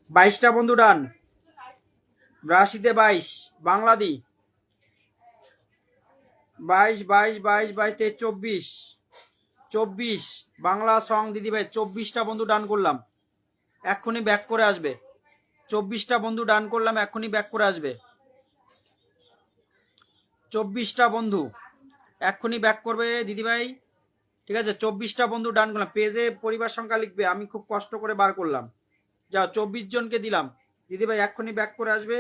22টা বন্ধু ডান। 82-তে 22 বাংলাদি 22 22 22 22 24 24 বাংলা সং দিদি ভাই 24টা বন্ধু ডান করলাম, এক্ষুনি ব্যাক করে আসবে। 24টা বন্ধু ডান করলাম, এক্ষুনি ব্যাক করে আসবে। 24টা বন্ধু এক্ষুনি ব্যাক করবে দিদিভাই, ঠিক আছে? 24টা বন্ধু ডান করলাম, পেজে পরিবার সংখ্যা লিখবে, আমি খুব কষ্ট করে বার করলাম। যাও 24 জনকে দিলাম, দিদিভাই এক্ষুনি ব্যাক করে আসবে,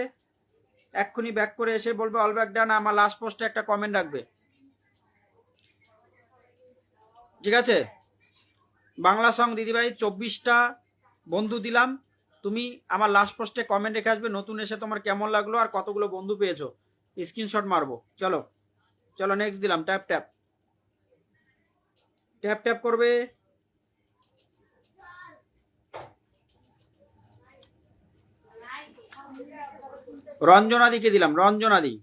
এক্ষুনি ব্যাক করে এসে বলবে অল ব্যাক ডান, আমার লাস্ট পোস্টে একটা কমেন্ট রাখবে, ঠিক আছে? বাংলা সং দিদিভাই 24টা বন্ধু দিলাম, তুমি আমার লাস্ট পোস্টে কমেন্ট রেখে আসবে নতুন এসে তোমার কেমন লাগলো আর কতগুলো বন্ধু পেয়েছো, স্ক্রিনশট মারবো। চলো চলো নেক্সট দিলাম, ট্যাপ ট্যাপ ট্যাপ ট্যাপ করবে। রঞ্জনাদিকে দিলাম, রঞ্জনাদি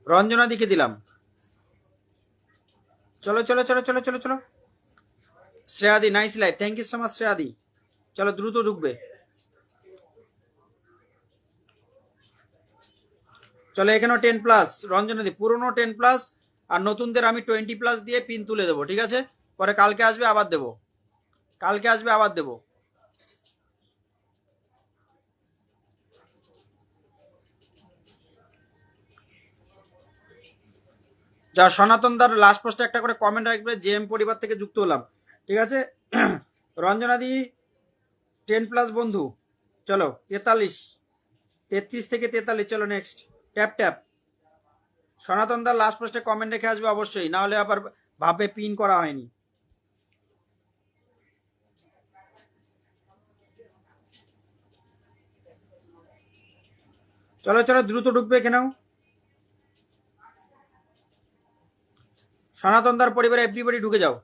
রঞ্জনাদিকে দিলাম। চলো চলো চলো চলো চলো চলো। শ্রেয়াদি nice live, thank you so much শ্রেয়াদি। চলো দ্রুত ঢুকবে, চলো এখানেও 10+, রঞ্জনাদি পুরনো 10+, আর নতুনদের আমি 20+ দিয়ে পিন তুলে দেবো, ঠিক আছে? পরে কালকে আসবে আবার দেবো, কালকে আসবে আবার দেবো। যা সনাতন দার লাস্ট পোস্টে একটা করে কমেন্ট রাখবে, জেএম পরিবার থেকে যুক্ত হলাম, ঠিক আছে? রঞ্জনাদি 10+ বন্ধু, চলো 43, 33 থেকে 43, চলো নেক্সট ট্যাপ ট্যাপ। সনাতন দার লাস্ট পোস্টে কমেন্ট রেখে আসবে অবশ্যই, না হলে আবার ভাবে পিন করা হয়নি। চলো চলো দ্রুত ঢুকবে এখানেও। সনাতন দার পরিবারে এভরিবডি ঢুকে যাও।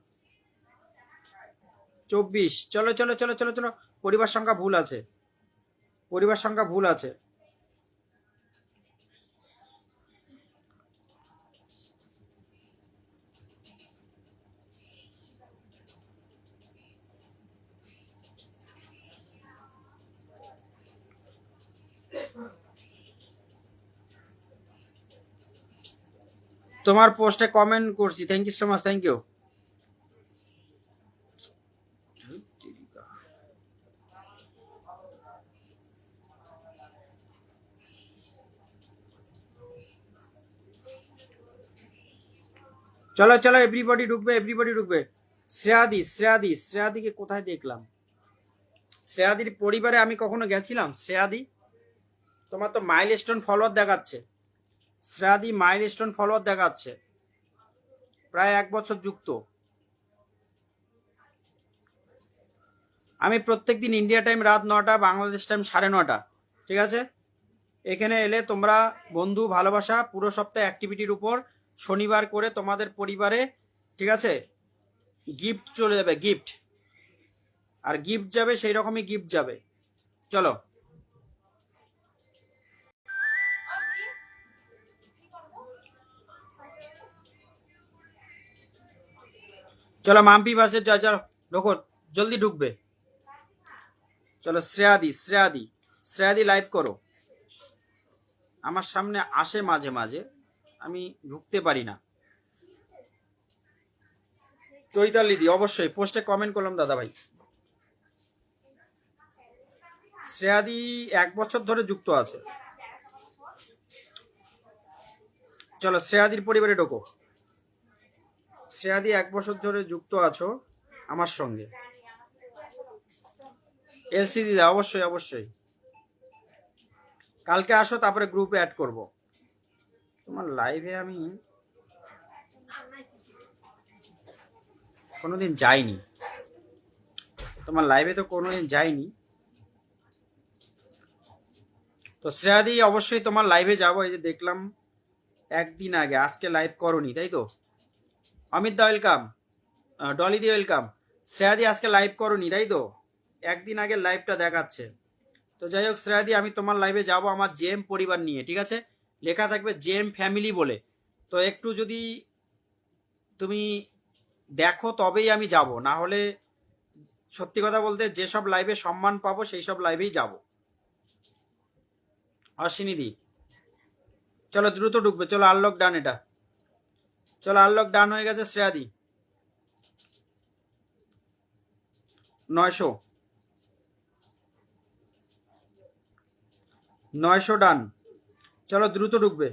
24, চলো চলো চলো চলো চলো। পরিবার সংখ্যা ভুল আছে, পরিবার সংখ্যা ভুল আছে। তোমার পোস্টে কমেন্ট করছি, thank you so much, thank you. চলো চলো এভরিবডি ঢুকবে, এভরিবডি ঢুকবে। শ্রেয়াদি শ্রেয়াদি শ্রেয়াদিকে কোথায় দেখলাম? শ্রেয়াদির পরিবারে আমি কখনো গেছিলাম? শ্রেয়াদি, তোমার তো মাইলস্টোন ফলোয়ার দেখাচ্ছে, শ্রেয়াদি মাইলস্টোন ফলোয়ার দেখাচ্ছে, প্রায় 1 বছর যুক্ত। আমি প্রত্যেকদিন ইন্ডিয়া টাইম রাত 9টা, বাংলাদেশ টাইম 9:30, ঠিক আছে? এখানে এলে তোমরা বন্ধু ভালোবাসা পুরো সপ্তাহে অ্যাক্টিভিটির উপর শনিবার করে তোমাদের পরিবারে, ঠিক আছে, গিফট চলে যাবে, গিফট, আর গিফট যাবে সেই রকমই গিফট যাবে। চলো চলো মাম্পি ভার্সেস জয়, চলো ঢোকো, জলদি ঢুকবে। চলো শ্রেয়াদি শ্রেয়াদি শ্রেয়াদি লাইভ করো, আমার সামনে আসে মাঝে মাঝে, আমি ঢুকতে পারি না। চৈতালি দি অবশ্যই পোস্টে কমেন্ট করলাম দাদা ভাই। শ্রেয়াদি 1 বছর ধরে যুক্ত আছে। চলো শ্রেয়াদির পরিবারে ঢোকো, শ্রেয়াদি 1 বছর ধরে যুক্ত আছো আমার সঙ্গে। এলসি দিদা অবশ্যই অবশ্যই, কালকে আসো তারপরে গ্রুপে অ্যাড করব। তোমার লাইভে আমি কোনোদিন যাইনি, তোমার লাইভে তো কোনোদিন যাইনি। তো শ্রেয়াদি অবশ্যই তোমার লাইভে যাবো, এই যে দেখলাম একদিন আগে, আজকে লাইভ করনি তাই তো? অমিত দা ওয়েলকাম, ডলি দি ওয়েলকাম। শ্রেয়াদি আজকে লাইভ করনি তাই তো? একদিন আগে লাইভটা দেখাচ্ছে। তো যাই হোক শ্রেয়াদি, আমি তোমার লাইভে যাব আমার জেএম পরিবার নিয়ে, ঠিক আছে? লেখা থাকবে জেএম ফ্যামিলি বলে, তো একটু যদি তুমি দেখো তবেই আমি যাব, না হলে সত্যি কথা বলতে যেসব লাইভে সম্মান পাবো সেই সব লাইভেই যাব। অশ্বিনী দি চলো দ্রুত ঢুকবে, চলো আনলক ডান, এটা চলো আনলক ডান হয়ে গেছে। শ্রেয়াদি 900 900 ডান, চলো দ্রুত ঢুকবে,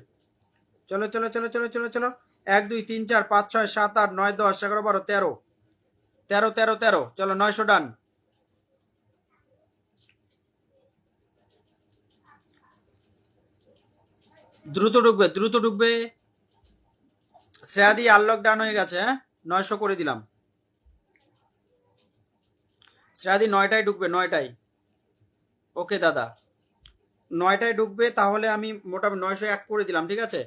চলো চলো চলো চলো চলো চলো 1 2 3 4 5 6 7 8 9 10 11 12 13 13 13 13, চলো 900 ডান। দ্রুত ঢুকবে দ্রুত ঢুকবে। শ্রেয়াদি আনলক ডান হয়ে গেছে, হ্যাঁ 900 করে দিলাম। শ্রেয়াদি 9টায় ঢুকবে, 9টায়। ওকে দাদা 9টায় ঢুকবে, তাহলে আমি মোটামুটি 901 করে দিলাম, ঠিক আছে।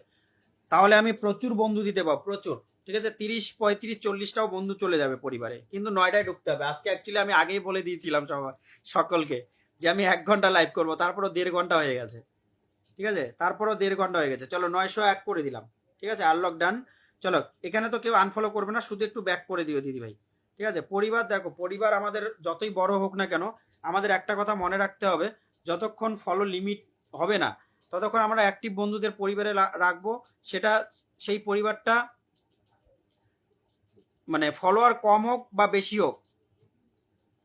তাহলে আমি প্রচুর বন্ধু দিতে পারবো, প্রচুর, ঠিক আছে। 30 35 40টাও বন্ধু চলে যাবে পরিবারে, কিন্তু 9টায় ঢুকতে হবে। আজকে অ্যাকচুয়ালি আমি আগেই বলে দিয়েছিলাম সকলকে যে আমি 1 ঘন্টা লাইভ করবো, তারপরও 1.5 ঘন্টা হয়ে গেছে, ঠিক আছে। তারপরও 1.5 ঘন্টা হয়ে গেছে। চলো 901 করে দিলাম, ঠিক আছে, আনলক ডান। চলো এখানে তো কেউ আনফলো করবে না, শুধু একটু ব্যাক করে দিও দিদি ভাই, ঠিক আছে। পরিবার দেখো, পরিবার আমাদের যতই বড় হোক না কেন, আমাদের একটা কথা মনে রাখতে হবে, যতক্ষণ ফলো লিমিট হবে না ততক্ষণ আমরা অ্যাক্টিভ বন্ধুদের পরিবারে রাখবো। সেটা সেই পরিবারটা মানে ফলোয়ার কম হোক বা বেশি হোক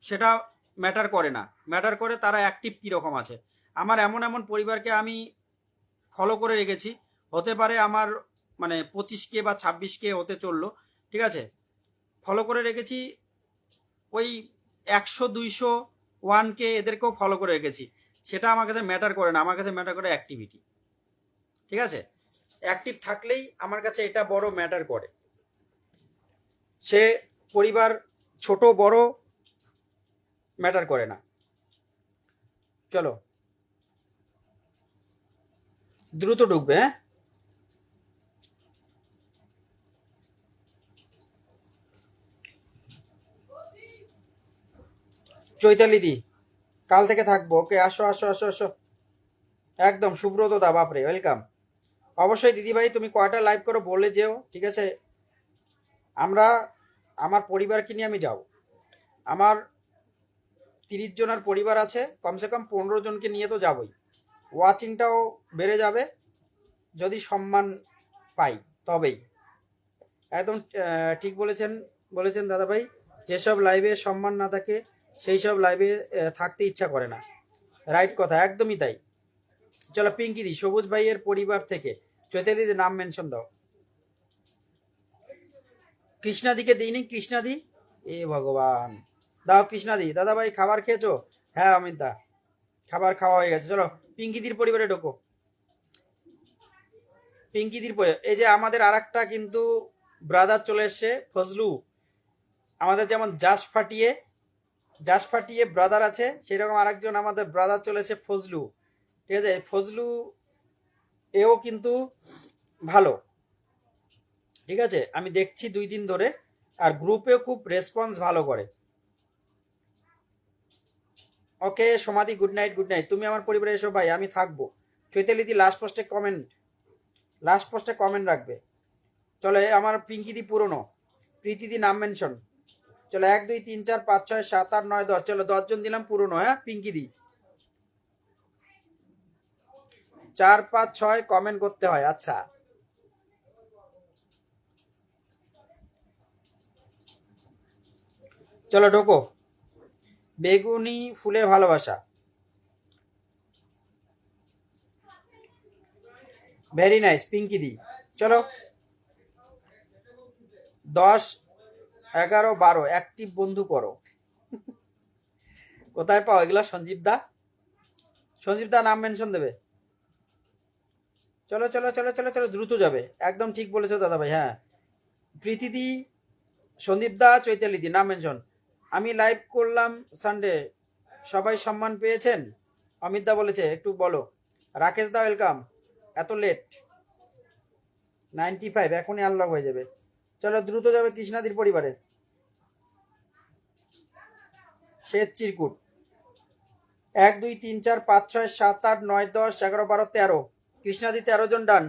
সেটা ম্যাটার করে না, ম্যাটার করে তারা অ্যাক্টিভ কীরকম আছে। আমার এমন এমন পরিবারকে আমি ফলো করে রেখেছি, হতে পারে আমার মানে 25K বা 26K হতে চললো, ঠিক আছে, ফলো করে রেখেছি। ওই 100 200 1K এদেরকেও ফলো করে রেখেছি, সেটা আমার কাছে ম্যাটার করে না, আমার কাছে ম্যাটার করে অ্যাক্টিভিটি, ঠিক আছে। অ্যাক্টিভ থাকলেই আমার কাছে এটা বড় ম্যাটার করে। সে পরিবার ছোট বড় ম্যাটার করে না। চলো দ্রুত ঢুকবে, হ্যাঁ চৈতালি দি কাল থেকে থাকবো, ওকে আসো আসো আসো আসো, একদম। সুব্রত দা বাপরে ওয়েলকাম। অবশ্যই দিদি ভাই তুমি কয়টা লাইভ করো বলে যেও, ঠিক আছে। আমরা আমার পরিবারকে নিয়ে আমি যাও, আমার 30 জনের পরিবার আছে, কমসে কম 15 জনকে নিয়ে তো যাবই। ওয়াচিংটাও বেড়ে যাবে যদি সম্মান পাই, তবেই। একদম ঠিক বলেছেন, বলেছেন দাদা ভাই। যেসব লাইভে সম্মান না থাকে সেই সব লাইভে থাকতে ইচ্ছা করে না, রাইট কথা, একদমই তাই। চলো পিঙ্কি দি সবুজ ভাইয়ের পরিবার থেকে চৈতালি দি নাম মেনশন দাও। কৃষ্ণাদিকে দিইনি, কৃষ্ণাদি, এ ভগবান, দাও কৃষ্ণাদি। দাদা ভাই খাবার খেয়েছো? হ্যাঁ অমিত দা খাবার খাওয়া হয়ে গেছে। চলো পিঙ্কিদির পরিবারে ঢোকো, পিঙ্কিদির পরিবার। এই যে আমাদের আর একটা কিন্তু ব্রাদার চলে এসছে, ফজলু। আমাদের যেমন জাস ফাটিয়ে ব্রাদার আছে, সেরকম আরেকজন আমাদের ব্রাদার চলে এসে ফজলু, ঠিক আছে। ফজলু এও কিন্তু ভালো, ঠিক আছে, আমি দেখছি 2 দিন ধরে, আর গ্রুপেও খুব রেসপন্স ভালো করে। ওকে সমাধি গুড নাইট, গুড নাইট। তুমি আমার পরিবারে এসো ভাই, আমি থাকবো। চৈতালিদি লাস্ট পোস্টে কমেন্ট রাখবে। চলো আমার পিঙ্কিদি পুরনো, প্রীতিদি নাম মেনশন। চলো 1 2 3 4 5 6 7 8 9 10, চলো 10 জন দিলাম পুরনো, হ্যাঁ পিঙ্কিদি। 4 5 6 কমেন্ট করতে হয়, আচ্ছা। চলো ঢোকো। বেগুনি ফুলে ভালোবাসা, ভেরি নাইস পিঙ্কিদি। চলো 10 11 12 অ্যাক্টিভ বন্ধু করো। কোথায় পাও এগুলা? সঞ্জীব দা, সঞ্জীব দা নাম মেনশন দেবে। চলো চলো চলো চলো চলো দ্রুত যাবে, একদম ঠিক বলেছো দাদা ভাই। হ্যাঁ প্রীতিদি, সন্দীপ দা, চৈতালি দি নাম মেনশন। আমি লাইভ করলাম সানডে, সবাই সম্মান পেয়েছেন? অমিত দা বলেছে, একটু বলো। রাকেশ দা ওয়েলকাম। এত লেট? 95 এখনই আনলক হয়ে যাবে। চলো দ্রুত যাবে কৃষ্ণাদির পরিবারে। শেষ চিরকুট 1 2 3 4 5 6 7 8 9 10 11 12 13, কৃষ্ণাদি 13 জন ডান।